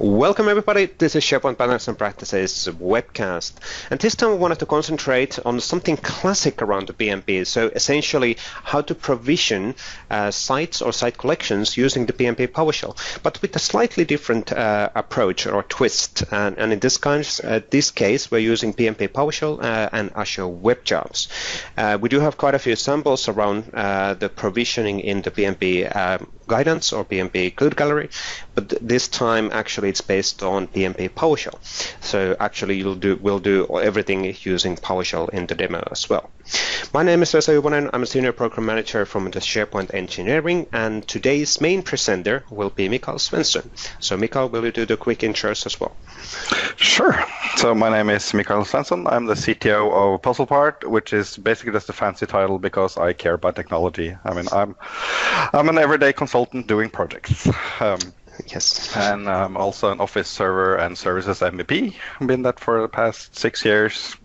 Welcome everybody, this is SharePoint Patterns and Practices webcast, and this time we wanted to concentrate on something classic around the PnP, so essentially how to provision sites or site collections using the PnP PowerShell, but with a slightly different approach or twist, and in this case we're using PnP PowerShell and Azure WebJobs. We do have quite a few samples around the provisioning in the PnP guidance or PnP code gallery, but this time actually it's based on PnP PowerShell. So actually we'll do everything using PowerShell in the demo as well. My name is Vesa Juvonen. I'm a senior program manager from the SharePoint Engineering, and today's main presenter will be Mikael Svensson. So Mikael, will you do the quick intros as well? Sure. So my name is Mikael Svensson. I'm the CTO of PuzzlePart, which is basically just a fancy title because I care about technology. I mean, I'm an everyday consultant doing projects. Yes. And I'm also an Office Server and Services MVP. I've been that for the past 6 years.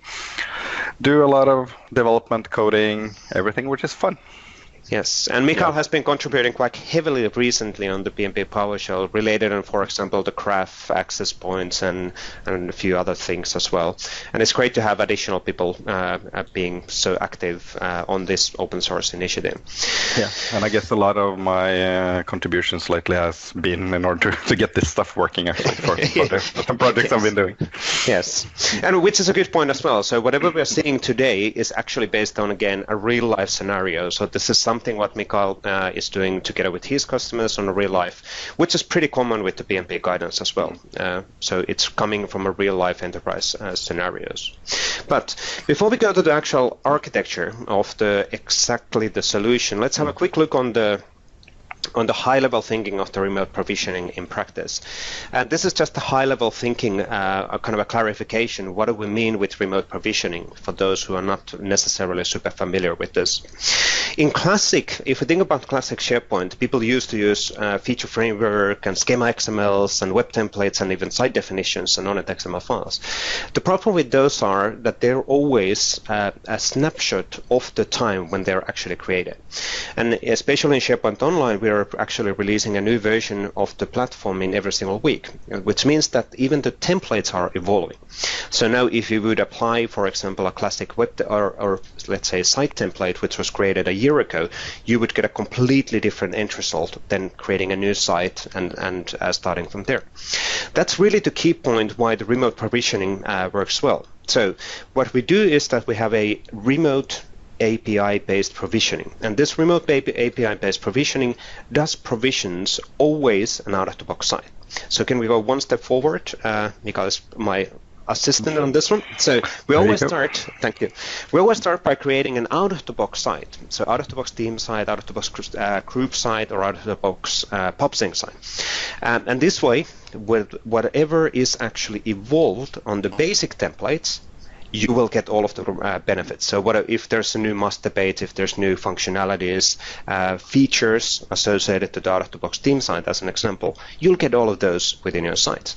Do a lot of development, coding, everything, which is fun. Yes, and Mikael has been contributing quite heavily recently on the PnP PowerShell related on, for example, the graph access points and a few other things as well. And it's great to have additional people being so active on this open source initiative. Yeah, and I guess a lot of my contributions lately has been in order to get this stuff working actually for some projects I've been doing. Yes, and which is a good point as well. So whatever we're seeing today is actually based on, again, a real life scenario. So this is something what Mikael is doing together with his customers on a real life, which is pretty common with the PnP guidance as well. So it's coming from a real life enterprise scenarios. But before we go to the actual architecture of exactly the solution, let's have a quick look on the high-level thinking of the remote provisioning in practice. And this is just a high-level thinking, a kind of a clarification. What do we mean with remote provisioning for those who are not necessarily super familiar with this? In classic, if we think about classic SharePoint, people used to use feature framework and schema XMLs and web templates and even site definitions and non-net XML files. The problem with those are that they're always a snapshot of the time when they're actually created. And especially in SharePoint Online, we are actually releasing a new version of the platform in every single week, which means that even the templates are evolving. So now if you would apply, for example, a classic web or let's say site template which was created a year ago, you would get a completely different end result than creating a new site and starting from there. That's really the key point why the remote provisioning works well. So what we do is that we have a remote API-based provisioning, and this remote API-based provisioning does provisions always an out-of-the-box site. So can we go one step forward? Mikael is my assistant on this one. So we always start, thank you. We always start by creating an out-of-the-box site. So out-of-the-box team site, out-of-the-box group site, or out-of-the-box PubSync site. And this way, with whatever is actually evolved on the basic templates, you will get all of the benefits. So if there's a new master page, if there's new functionalities, features associated to the out-of-the-box team site, as an example, you'll get all of those within your site.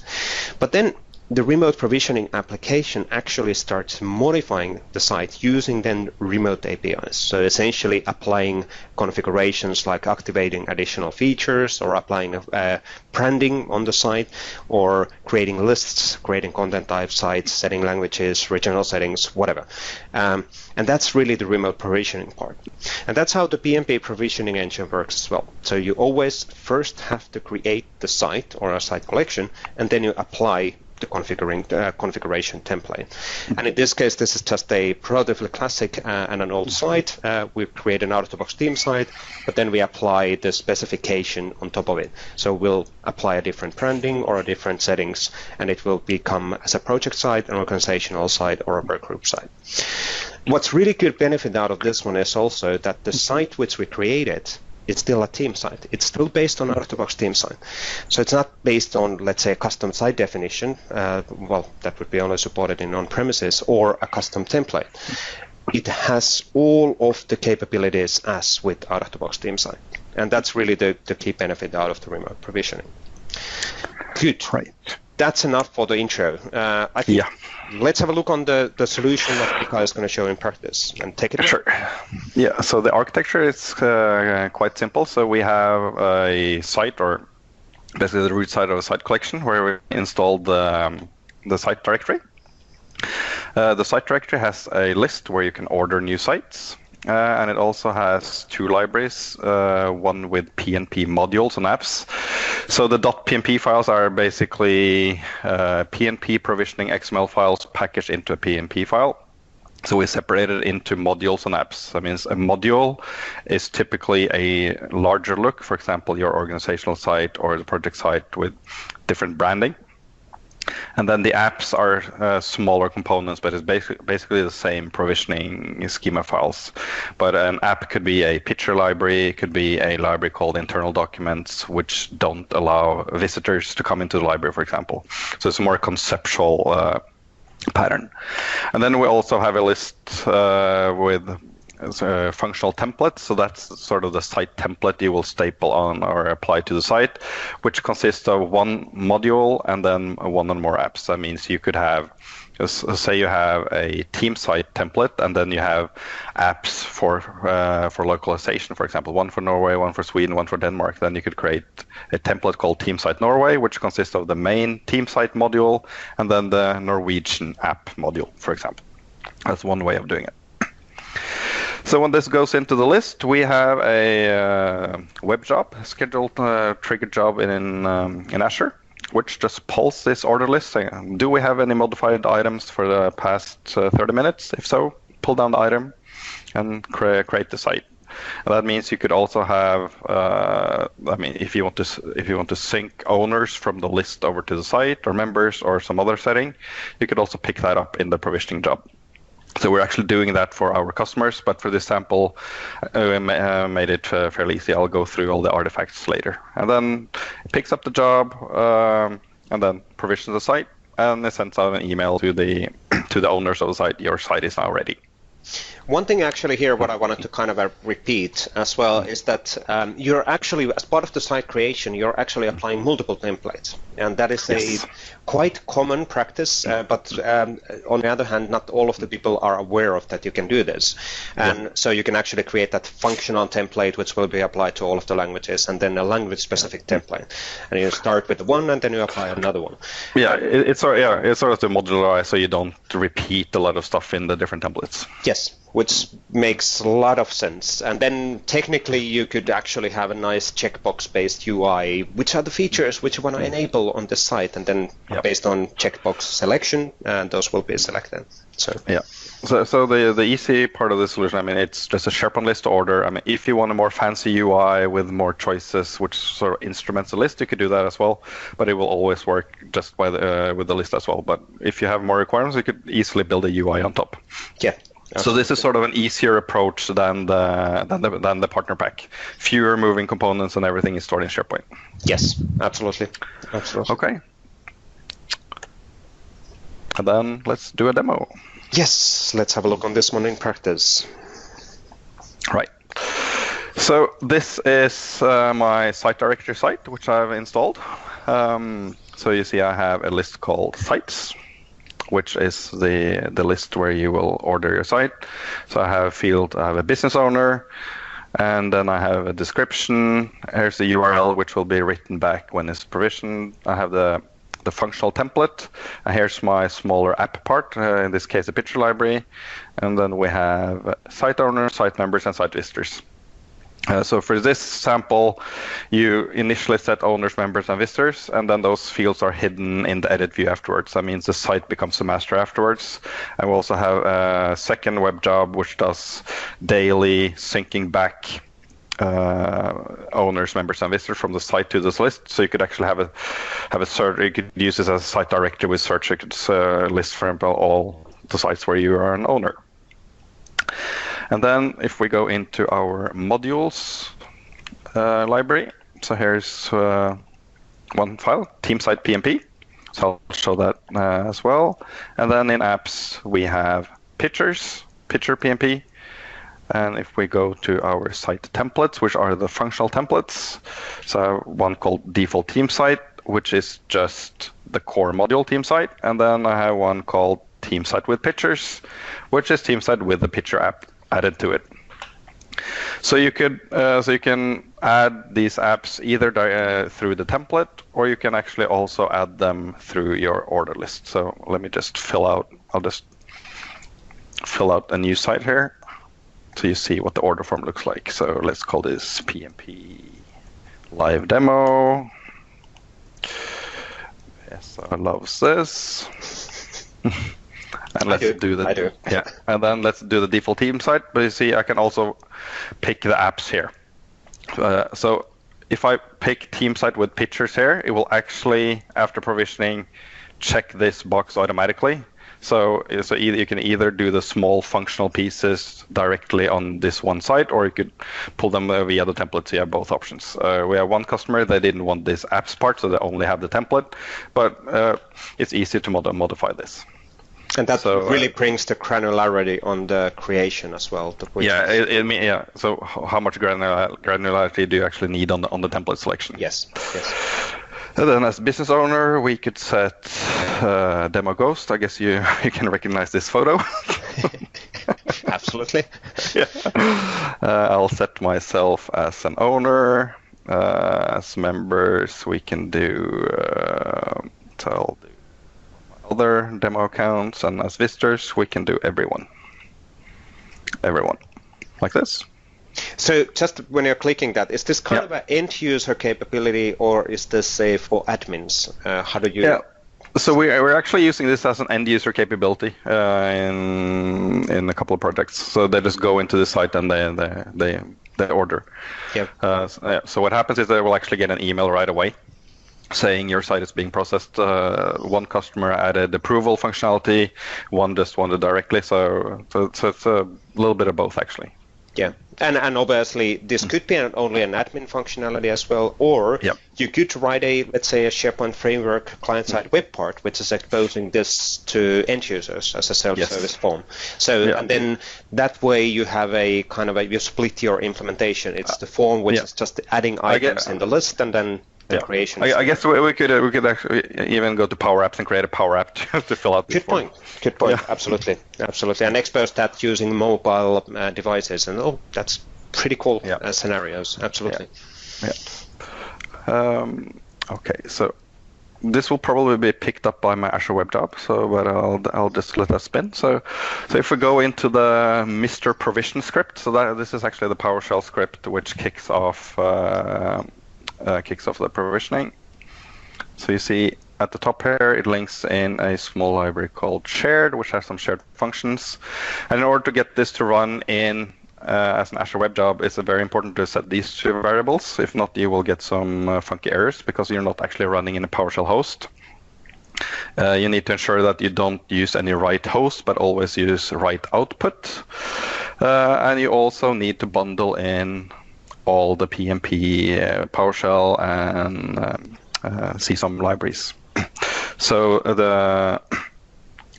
But then the remote provisioning application actually starts modifying the site using then remote APIs. So essentially applying configurations like activating additional features or applying branding on the site or creating lists, creating content type sites, setting languages, regional settings, whatever. And that's really the remote provisioning part. And that's how the PnP provisioning engine works as well. So you always first have to create the site or a site collection, and then you apply the configuration template. And in this case, this is just a relatively classic and an old site. We create an out-of-the-box team site, but then we apply the specification on top of it. So we'll apply a different branding or a different settings, and it will become as a project site, an organizational site, or a workgroup site. What's really good benefit out of this one is also that the site which we created, it's still a team site. It's still based on out-of-the-box team site. So it's not based on, let's say, a custom site definition. Well, that would be only supported in on-premises, or a custom template. It has all of the capabilities as with out-of-the-box team site. And that's really the key benefit out of the remote provisioning. Good. Right. That's enough for the intro. I think let's have a look on the solution that Mikael is going to show in practice and take it away. Sure. Yeah, so the architecture is quite simple. So we have a site or basically the root side of a site collection, where we installed the site directory. The site directory has a list where you can order new sites, and it also has two libraries, one with PnP modules and apps. So the .pnp files are basically PnP provisioning XML files packaged into a PnP file. So we separated into modules and apps. That means a module is typically a larger look, for example, your organizational site or the project site with different branding. And then the apps are smaller components, but it's basically the same provisioning schema files. But an app could be a picture library, it could be a library called internal documents, which don't allow visitors to come into the library, for example. So it's a more conceptual pattern. And then we also have a list with functional templates. So that's sort of the site template you will staple on or apply to the site, which consists of one module and then one or more apps. That means you could have, say you have a team site template, and then you have apps for localization, for example, one for Norway, one for Sweden, one for Denmark. Then you could create a template called Team Site Norway, which consists of the main team site module and then the Norwegian app module, for example. That's one way of doing it. So when this goes into the list, we have a web job, scheduled triggered job in Azure, which just pulls this order list saying, do we have any modified items for the past 30 minutes? If so, pull down the item and create the site. And that means you could also have, if you want to sync owners from the list over to the site or members or some other setting, you could also pick that up in the provisioning job. So we're actually doing that for our customers, but for this sample, we made it fairly easy. I'll go through all the artifacts later. And then it picks up the job and then provisions the site, and it sends out an email to the owners of the site. Your site is now ready. One thing actually here, what I wanted to kind of repeat as well, is that you're actually, as part of the site creation, you're actually applying multiple templates. And that is a quite common practice, but on the other hand, not all of the people are aware of that you can do this. And so you can actually create that functional template, which will be applied to all of the languages, and then a language-specific template. And you start with one, and then you apply another one. Yeah, it's sort of to modularize so you don't repeat a lot of stuff in the different templates. Yes, which makes a lot of sense. And then technically you could actually have a nice checkbox-based UI. Which are the features which you want to enable on the site? And then based on checkbox selection, those will be selected. So the easy part of the solution, it's just a SharePoint list order. If you want a more fancy UI with more choices, which sort of instruments the list, you could do that as well. But it will always work just with the list as well. But if you have more requirements, you could easily build a UI on top. Yeah. So this is sort of an easier approach than the partner pack. Fewer moving components and everything is stored in SharePoint. Yes, absolutely. Okay. And then let's do a demo. Yes, let's have a look on this one in practice. Right. So this is my site directory site, which I've installed. So you see I have a list called sites, which is the list where you will order your site. So I have a field, I have a business owner, and then I have a description. Here's the URL, which will be written back when it's provisioned. I have the functional template. And here's my smaller app part, in this case, a picture library. And then we have site owners, site members, and site visitors. So for this sample, you initially set owners, members, and visitors, and then those fields are hidden in the edit view afterwards. That means the site becomes a master afterwards. And we also have a second web job, which does daily syncing back owners, members, and visitors from the site to this list. So you could actually have a search. You could use this as a site directory with search. You could list, for example, all the sites where you are an owner. And then if we go into our modules library, so here's one file, team site PnP. So I'll show that as well. And then in apps, we have pictures, picture PnP. And if we go to our site templates, which are the functional templates, so I have one called default team site, which is just the core module team site. And then I have one called team site with pictures, which is team site with the picture app added to it. So you can add these apps either through the template, or you can actually also add them through your order list. So let me just I'll just fill out a new site here, so you see what the order form looks like. So let's call this PnP live demo. Yes, I love this. And let's and then let's do the default theme site. But you see, I can also pick the apps here. So if I pick theme site with pictures here, it will actually, after provisioning, check this box automatically. So you can either do the small functional pieces directly on this one site, or you could pull them via the template. So you have both options. We have one customer, they didn't want this apps part, so they only have the template. But it's easy to modify this. And that really brings the granularity on the creation as well. So how much granularity do you actually need on the template selection? Yes. And then as business owner, we could set demo ghost. I guess you can recognize this photo. Absolutely. I'll set myself as an owner. As members, we can do. I'll do other demo accounts, and as visitors, we can do everyone, like this. So just when you're clicking that, is this kind of an end user capability, or is this say for admins? How do you? Yeah. So we're actually using this as an end user capability in a couple of projects. So they just go into the site and they order. So what happens is they will actually get an email right away saying your site is being processed. One customer added approval functionality, one just wanted directly. So it's a little bit of both, actually. Yeah, and obviously this could be only an admin functionality as well, or you could write let's say a SharePoint framework client-side web part, which is exposing this to end users as a self-service form. So and then that way you have a kind of you split your implementation. It's the form which is just adding items in the list, and then the creation. I guess we could actually even go to Power Apps and create a Power App to fill out this form. Good point. Absolutely, and expose that using mobile devices, and that's pretty cool scenarios. Absolutely. Okay, so this will probably be picked up by my Azure WebJobs, but I'll just let that spin. So if we go into the Mr. Provision script, so this is actually the PowerShell script which kicks off the provisioning. So you see at the top here, it links in a small library called shared, which has some shared functions. And in order to get this to run in as an Azure web job, it's very important to set these two variables. If not, you will get some funky errors because you're not actually running in a PowerShell host. You need to ensure that you don't use any write host, but always use write output. And you also need to bundle in all the PnP, PowerShell, and CSOM libraries. So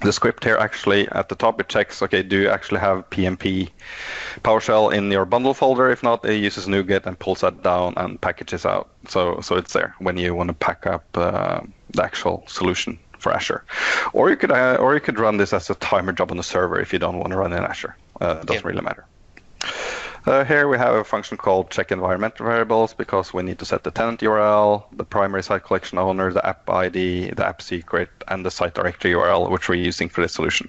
the script here actually at the top, it checks, okay, do you actually have PnP PowerShell in your bundle folder? If not, it uses NuGet and pulls that down and packages out. So it's there when you want to pack up the actual solution for Azure. Or you could run this as a timer job on the server if you don't want to run in Azure. It doesn't really matter. Here we have a function called check environmental variables because we need to set the tenant URL, the primary site collection owner, the app ID, the app secret, and the site directory URL, which we're using for this solution.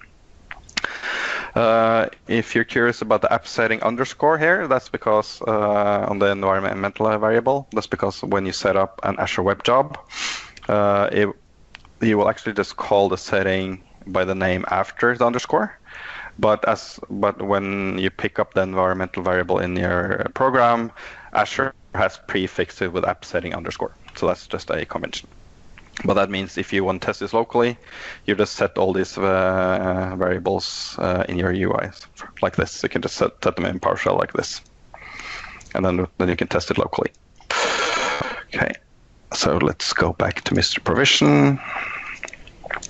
If you're curious about the app setting underscore here, that's because on the environmental variable, that's because when you set up an Azure web job, you will actually just call the setting by the name after the underscore. But when you pick up the environmental variable in your program, Azure has prefixed it with app setting underscore. So that's just a convention. But that means if you want to test this locally, you just set all these variables in your UI like this. You can just set them in PowerShell like this, and then you can test it locally. Okay, so let's go back to Mr. Provision.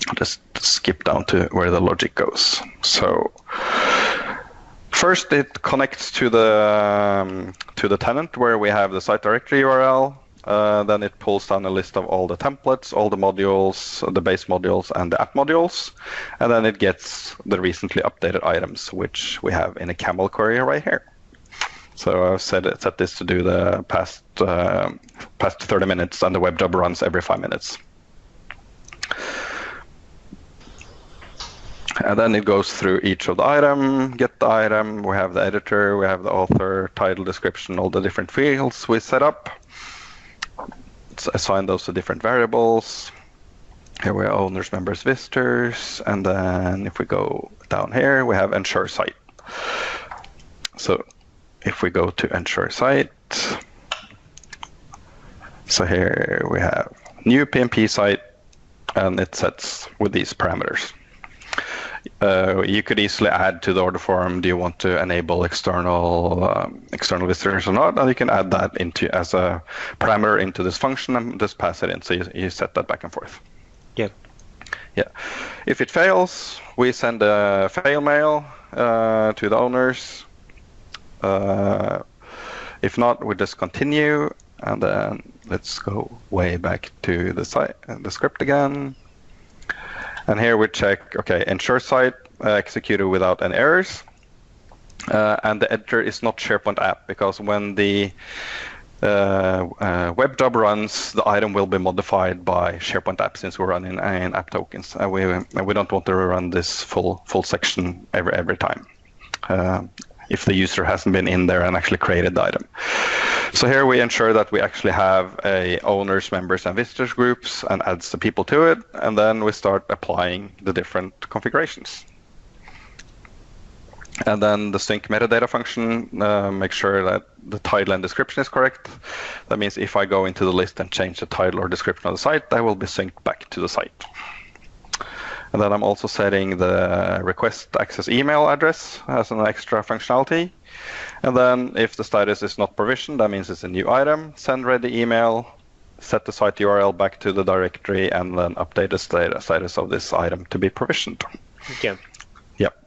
I'll just skip down to where the logic goes. So first, it connects to the tenant where we have the site directory URL. Then it pulls down a list of all the templates, all the modules, the base modules, and the app modules. And then it gets the recently updated items, which we have in a camel query right here. So I've set this to do the past 30 minutes, and the web job runs every 5 minutes. And then it goes through each of the item, get the item, we have the editor, we have the author, title, description, all the different fields we set up. Let's assign those to different variables. Here we have owners, members, visitors, and then if we go down here, we have ensure site. So if we go to ensure site, so here we have new PnP site, and it sets with these parameters. You could easily add to the order form, do you want to enable external visitors or not? And you can add that into as a parameter into this function and just pass it in. So you set that back and forth. Yeah. Yeah. If it fails, we send a fail mail to the owners. If not, we just continue, and then let's go way back to the site and the script again. And here we check, okay, ensure site executed without any errors. And the editor is not SharePoint app, because when the web job runs, the item will be modified by SharePoint app, since we're running in app tokens. We don't want to run this full section every time if the user hasn't been in there and actually created the item. So here we ensure that we actually have a owners, members, and visitors groups, and adds the people to it, and then we start applying the different configurations. And then the sync metadata function, make sure that the title and description is correct. That means if I go into the list and change the title or description of the site, that will be synced back to the site. And then I'm also setting the request access email address as an extra functionality. And then if the status is not provisioned, that means it's a new item, send ready email, set the site URL back to the directory, and then update the status of this item to be provisioned. Yeah. Yep.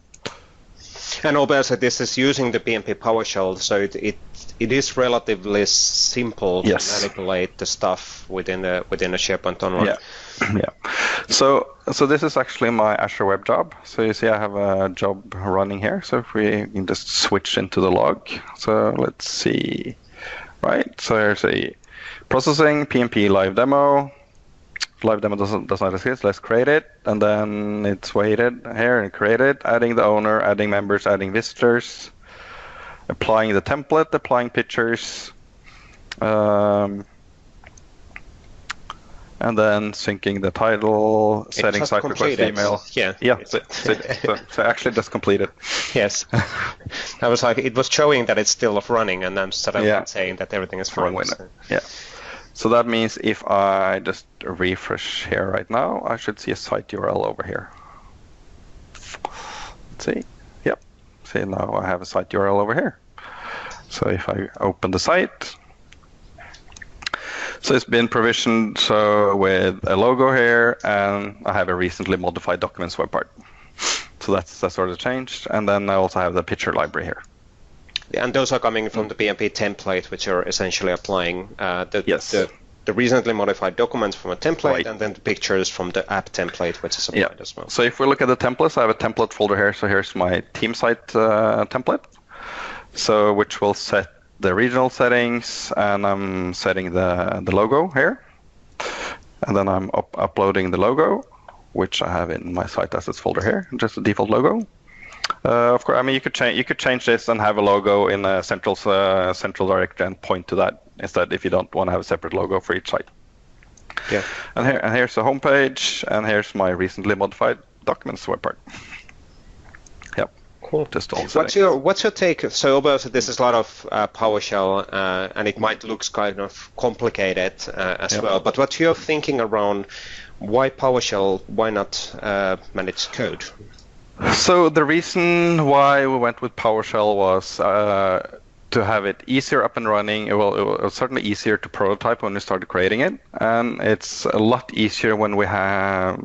And obviously this is using the PnP PowerShell, so it is relatively simple to manipulate the stuff within a SharePoint Online. Yeah. Yeah. So this is actually my Azure WebJob. So you see I have a job running here. So if we can just switch into the log. So let's see. Right. So here's a processing PnP live demo. Live demo does not exist. Let's create it. And then it's waited here and created, adding the owner, adding members, adding visitors, applying the template, applying pictures. And then syncing the title, setting site request email. Yeah. So actually just completed. Yes. I was like, it was showing that it's still running, and I'm suddenly saying that everything is fine. Yeah. So that means if I just refresh here right now, I should see a site URL over here. Let's see. Yep. See, now I have a site URL over here. So if I open the site, so it's been provisioned with a logo here, and I have a recently modified documents web part. So that's sort of changed. And then I also have the picture library here. And those are coming from the PnP template, which are essentially applying the recently modified documents from a template, and then the pictures from the app template, which is applied as well. So if we look at the templates, I have a template folder here. So here's my team site template, so which will set the regional settings, and I'm setting the logo here, and then I'm uploading the logo, which I have in my site assets folder here, just the default logo. Of course, I mean you could change this and have a logo in a central directory and point to that instead if you don't want to have a separate logo for each site. Yeah. And here's the home page, and here's my recently modified documents web part. Yep. Cool. Just all what's your take? So obviously this is a lot of PowerShell, and it might look kind of complicated as well. But what's your thinking around why PowerShell? Why not managed code? So the reason why we went with PowerShell was to have it easier up and running. It was certainly easier to prototype when we started creating it, and it's a lot easier when we have.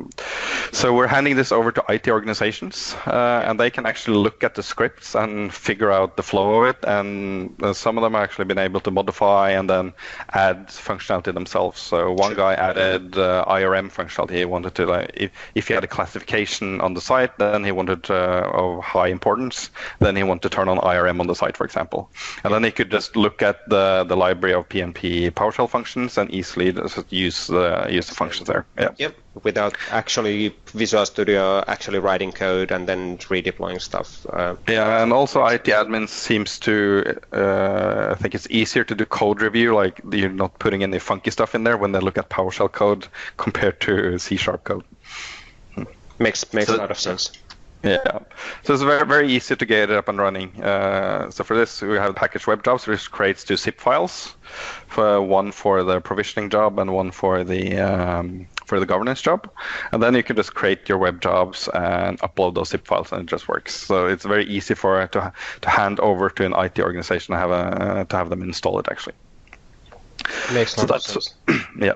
So we're handing this over to IT organizations, and they can actually look at the scripts and figure out the flow of it. And some of them have actually been able to modify and then add functionality themselves. So one guy added IRM functionality. He wanted to, if he had a classification on the site, then he wanted of high importance, then he wanted to turn on IRM on the site, for example. And then you could just look at the library of PnP PowerShell functions and easily just use the functions there. Yeah. Yep. Without actually Visual Studio actually writing code and then redeploying stuff. Yeah, and also IT admins seems to I think it's easier to do code review, like you're not putting any funky stuff in there when they look at PowerShell code compared to C# code. Makes a lot of sense. Yeah, so it's very, very easy to get it up and running. So for this, we have package WebJobs, which creates 2 zip files, one for the provisioning job and one for the governance job. And then you can just create your WebJobs and upload those zip files, and it just works. So it's very easy to hand over to an IT organization to have them install it actually. Makes a lot of sense. Yeah.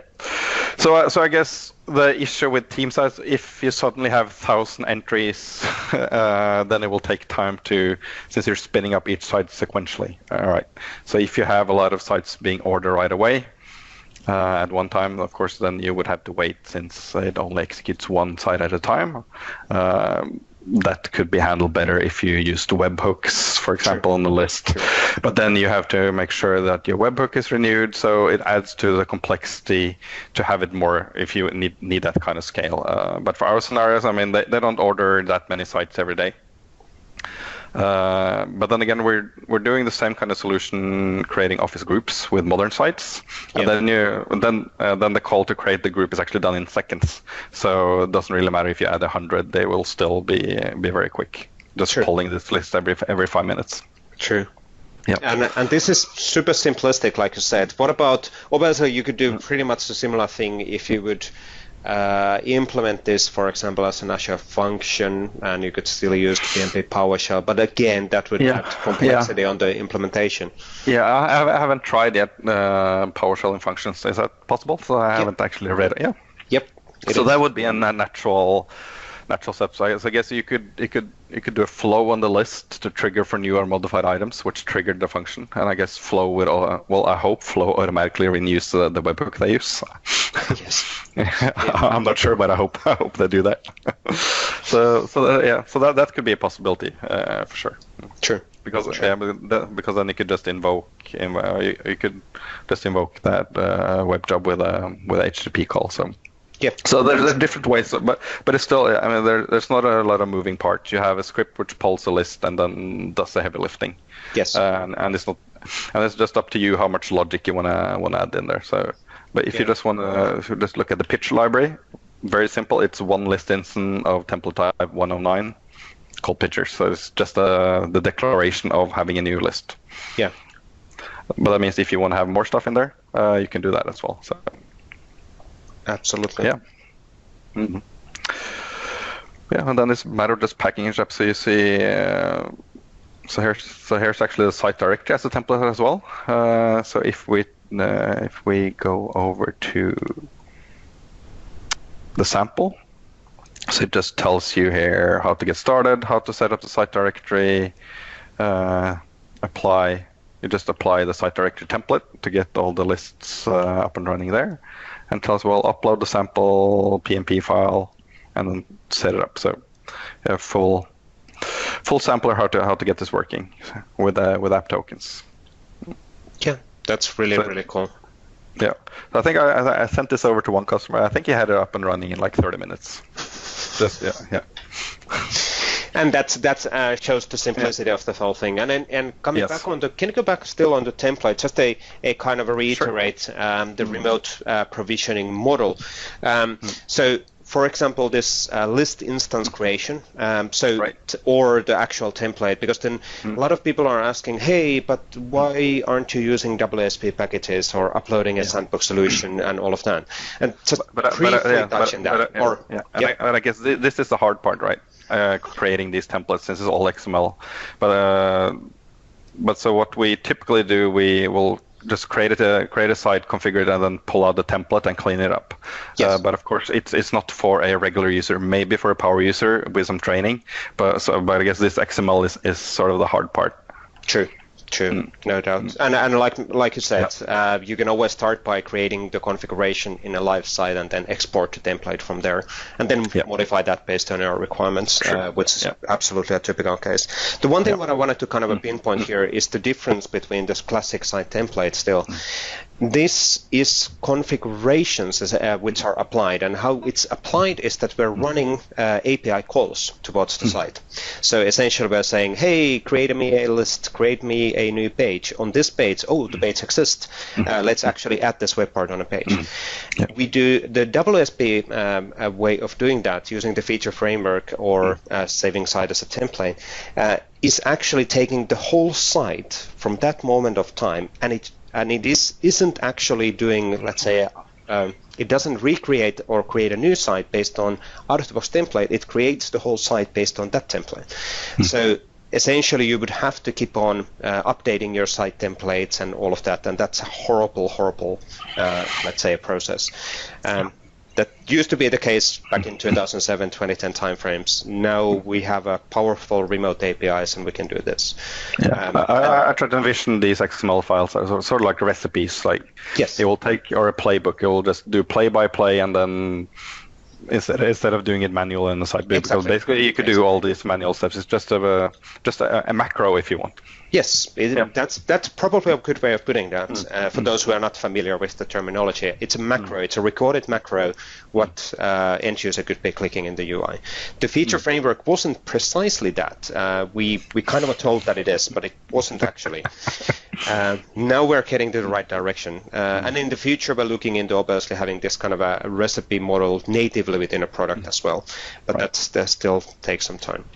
So I guess the issue with team size, if you suddenly have 1,000 entries, then it will take time since you're spinning up each site sequentially. All right. So if you have a lot of sites being ordered right away at one time, of course, then you would have to wait since it only executes one site at a time. That could be handled better if you used webhooks, for example, on the list. But then you have to make sure that your webhook is renewed, so it adds to the complexity to have it more if you need that kind of scale. But for our scenarios, I mean, they don't order that many sites every day. But then again, we're doing the same kind of solution, creating office groups with modern sites, and then the call to create the group is actually done in seconds. So it doesn't really matter if you add 100; they will still be very quick. Just pulling this list every 5 minutes. True. Yeah. And this is super simplistic, like you said. What about? Also, you could do pretty much a similar thing if you would implement this, for example, as an Azure function, and you could still use PnP PowerShell. But again, that would add complexity on the implementation. Yeah, I haven't tried yet PowerShell in functions. Is that possible? So I haven't actually read it. Yeah. Yep. So that would be a natural step. So I guess you could do a flow on the list to trigger for new or modified items, which triggered the function. And I guess flow would, I hope flow automatically renews the webhook they use. Yes. I'm not sure, but I hope they do that. so that could be a possibility for sure. Sure. Because then you could just invoke that web job with a HTTP call. So. Yep. So there's different ways, but it's still, I mean, there's not a lot of moving parts. You have a script which pulls a list and then does the heavy lifting. Yes. And it's just up to you how much logic you wanna add in there. So, but if you just look at the picture library, very simple. It's one list instance of template type 109 called pictures. So it's just the declaration of having a new list. Yeah. But that means if you want to have more stuff in there, you can do that as well. So. Absolutely. Yeah. Mm-hmm. Yeah, and then it's a matter of just packaging it up. So you see, so here's actually the site directory as a template as well. So if we go over to the sample, so it just tells you here how to get started, how to set up the site directory, apply. You just apply the site directory template to get all the lists up and running there. And tells, well, upload the sample PnP file and then set it up. So you have full sampler how to get this working with app tokens. Yeah, that's really cool. Yeah, I think I sent this over to one customer. I think he had it up and running in like 30 minutes. Just yeah. And that shows the simplicity of the whole thing. And coming back on can you go back still on the template, just a kind of reiterate the remote provisioning model. So, for example, this list instance creation, or the actual template, because then a lot of people are asking, hey, but why aren't you using WSP packages or uploading a sandbox solution and all of that? And just briefly touch on that. I guess this is the hard part, right? Creating these templates, since it's all XML. But so what we typically do, we will just create a site, configure it, and then pull out the template and clean it up. Yes. But of course, it's not for a regular user. Maybe for a power user with some training. But I guess this XML is sort of the hard part. True. True, no doubt. And like you said, you can always start by creating the configuration in a live site and then export the template from there, and then modify that based on your requirements, which is absolutely a typical case. The one thing what I wanted to kind of pinpoint here is the difference between this classic site template still. This is configurations which are applied, and how it's applied is that we're running API calls towards the site. So essentially we're saying, hey, create me a list, create me a new page. On this page, oh, the page exists. Let's actually add this web part on a page. We do the WSP way of doing that using the feature framework or saving site as a template is actually taking the whole site from that moment of time, and it isn't actually doing, let's say, it doesn't recreate or create a new site based on out-of-the-box template. It creates the whole site based on that template. So essentially, you would have to keep on updating your site templates and all of that, and that's a horrible, let's say, a process. That used to be the case back in 2007, 2010 timeframes. Now we have a powerful remote APIs, and we can do this. I try to envision these XML files as sort of like recipes. Like it will take, or a playbook, it will just do play by play, and then instead of doing it manual in the site, because basically you could do all these manual steps. It's just a macro if you want. Yes, that's probably a good way of putting that. For those who are not familiar with the terminology, it's a macro. It's a recorded macro what end user could be clicking in the UI. The feature framework wasn't precisely that. We kind of were told that it is, but it wasn't actually. Now we're heading to the right direction. And in the future, we're looking into obviously having this kind of a recipe model natively within a product as well. But that still takes some time.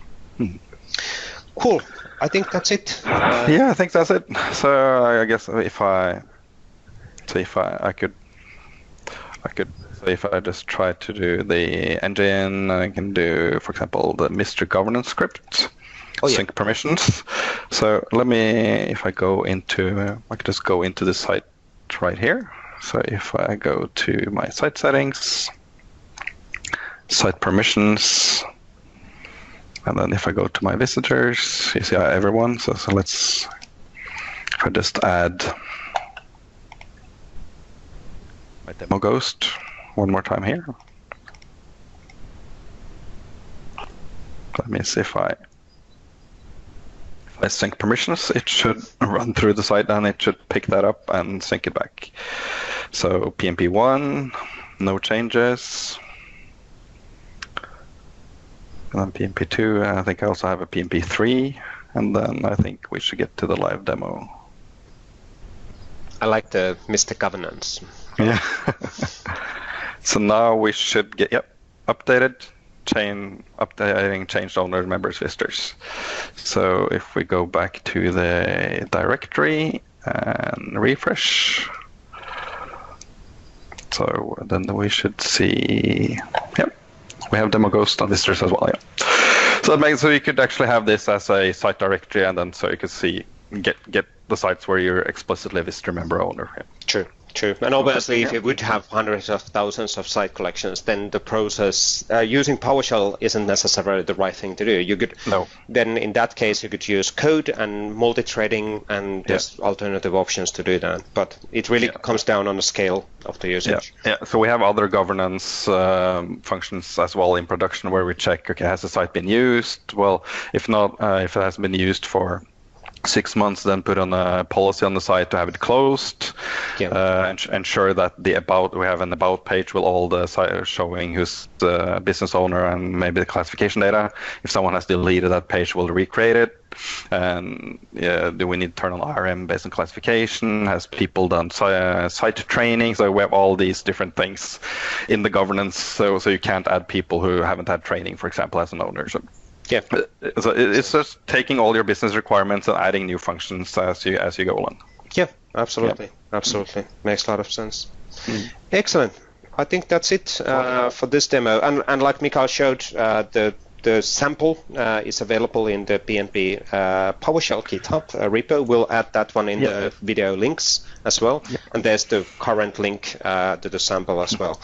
Cool. I think that's it. I think that's it. So I guess if I just try to do the engine, I can do, for example, the Mr. Governance script, sync permissions. So let me, if I go into, I could just go into the site right here. So if I go to my site settings, site permissions, and then if I go to my visitors, you see everyone. So let's, if I just add my demo ghost one more time here. Let me see if I sync permissions, it should run through the site and it should pick that up and sync it back. So PnP 1, no changes. And then PnP 2, and I think I also have a PnP 3, and then I think we should get to the live demo. I like the Mr. Governance. Yeah. So now we should get, updated, updating changed owners, members, visitors. So if we go back to the directory and refresh, so then we should see, we have demo ghost on visitors as well. So that makes, so you could actually have this as a site directory, and then so you could see get the sites where you're explicitly a visitor member owner. True. And obviously, if you would have hundreds of thousands of site collections, then the process using PowerShell isn't necessarily the right thing to do. You could then in that case you could use code and multi-threading, and there's alternative options to do that. But it really comes down on the scale of the usage. So we have other governance functions as well in production where we check, okay, has the site been used? Well, if not, if it hasn't been used for 6 months, then put on a policy on the site to have it closed. Ensure that we have an about page with all the site showing who's the business owner and maybe the classification data. If someone has deleted that page, we'll recreate it. And do we need to turn on RM based on classification? Has people done site training? So we have all these different things in the governance. So you can't add people who haven't had training, for example, as an owner. So it's just taking all your business requirements and adding new functions as you go along. Yeah, absolutely. Makes a lot of sense. Excellent. I think that's it for this demo. And like Mikael showed, the the sample is available in the PnP PowerShell GitHub repo. We'll add that one in the video links as well. And there's the current link to the sample as well.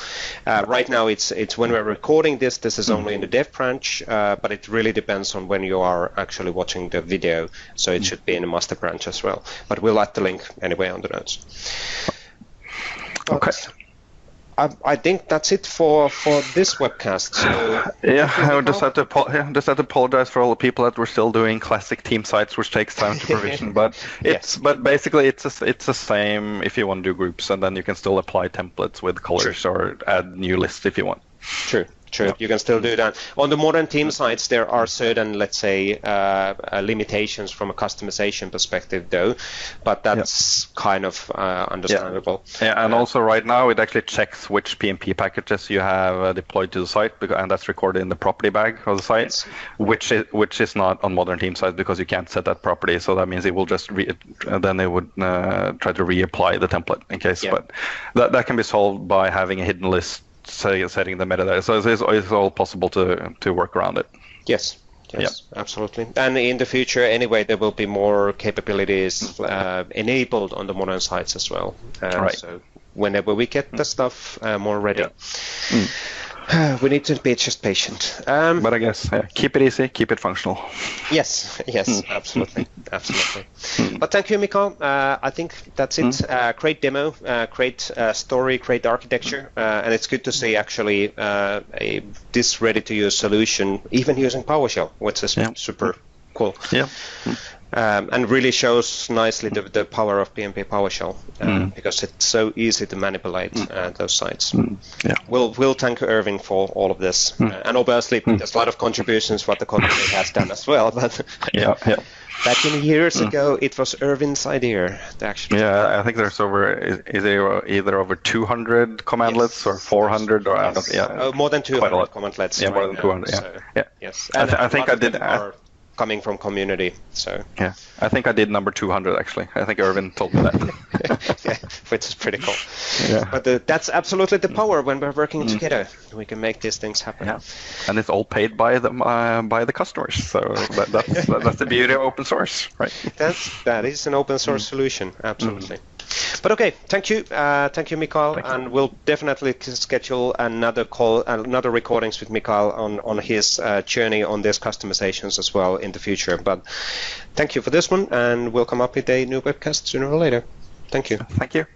Right now, it's when we're recording this is only in the dev branch, but it really depends on when you are actually watching the video. So it should be in the master branch as well. But we'll add the link anyway on the notes. Okay. I think that's it for this webcast. So, I would just have to apologize for all the people that were still doing classic team sites, which takes time to provision. But but basically it's the same if you want to do groups, and then you can still apply templates with colors or add new lists if you want. True. You can still do that. On the modern team sites, there are certain, let's say, limitations from a customization perspective, though, but that's kind of understandable. And also right now, it actually checks which PnP packages you have deployed to the site, and that's recorded in the property bag of the site, which is not on modern team sites because you can't set that property. So that means it will just then it would try to reapply the template in case. But that can be solved by having a hidden list. Setting the metadata, so it's all possible to work around it. Yes, absolutely. And in the future, anyway, there will be more capabilities enabled on the modern sites as well. So whenever we get the stuff more ready, we need to be just patient. But I guess keep it easy, keep it functional. Yes, absolutely. But thank you, Mikael. I think that's it. Great demo, great story, great architecture, and it's good to see actually this ready-to-use solution, even using PowerShell, which is super cool. And really shows nicely the power of PnP PowerShell because it's so easy to manipulate those sites. We'll thank Irving for all of this, and obviously there's a lot of contributions what the community has done as well. But back in years ago, it was Irving's idea. Actually, I think there's either over 200 commandlets or 400 or more than 200 commandlets. Yeah, more than 200. Yes, I think I did. Coming from community, so I think I did number 200 actually. I think Irvin told me that. Which is pretty cool. But that's absolutely the power when we're working together. We can make these things happen. And it's all paid by the customers. So that's the beauty of open source, right? That is an open source solution, absolutely. But okay, thank you, Mikael, and we'll definitely schedule another recordings with Mikael on his journey on these customizations as well in the future. But thank you for this one, and we'll come up with a new webcast sooner or later. Thank you. Thank you.